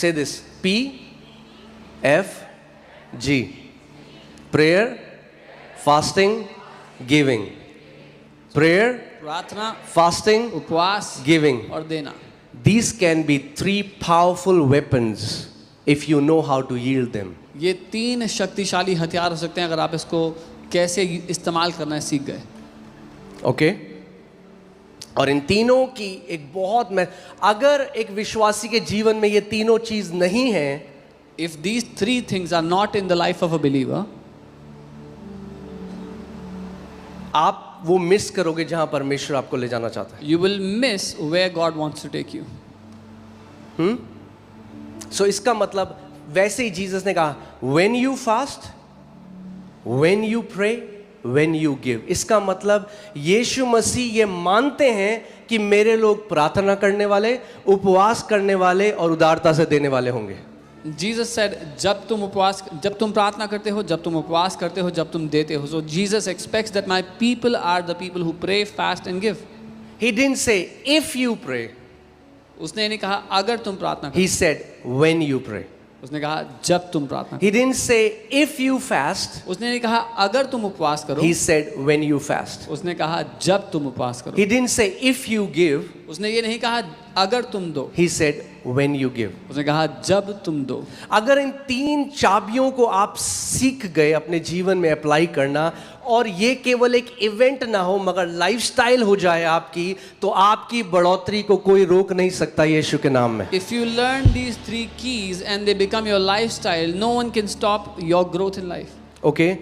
Say this. P, F, G. Prayer, fasting, giving. Prayer, प्रार्थना, fasting, उपवास giving. और देना. These can be three powerful weapons if you know how to yield them. ये 3 शक्तिशाली हथियार हो सकते हैं अगर आप इसको कैसे इस्तेमाल करना है सीख गए. ओके और इन तीनों की एक बहुत अगर एक विश्वासी के जीवन में ये तीनों चीज नहीं है, If these 3 things are not in the life of a believer, आप वो मिस करोगे जहां परमेश्वर आपको ले जाना चाहता है. you will miss where God wants to take you. सो इसका मतलब वैसे ही जीसस ने कहा when you fast, when you pray, when you give. इसका मतलब यीशु मसीह ये मानते हैं कि मेरे लोग प्रार्थना करने वाले, उपवास करने वाले और उदारता से देने वाले होंगे. Jesus said, जब तुम प्रार्थना करते हो, जब तुम उपवास करते हो, जब तुम देते हो. So Jesus expects that my people are the people who pray, fast and give. He didn't say if you pray. उसने ये नहीं कहा अगर तुम प्रार्थना करो. He said when you pray. उसने कहा जब तुम प्रार्थना He didn't say if you fast. करो. उसने नहीं कहा अगर तुम उपवास करो. He said when you fast. उसने कहा जब तुम उपवास करो. He didn't say if you give. उसने ये नहीं कहा अगर तुम दो. He said when you give. उसने कहा जब तुम दो. अगर इन 3 चाबियों को आप सीख गए अपने जीवन में अप्लाई करना, और ये केवल एक इवेंट ना हो मगर लाइफस्टाइल हो जाए आपकी, तो आपकी बढ़ोतरी को कोई रोक नहीं सकता यीशु के नाम में. If you learn these 3 keys and they become your lifestyle, no one can stop your growth in life. Okay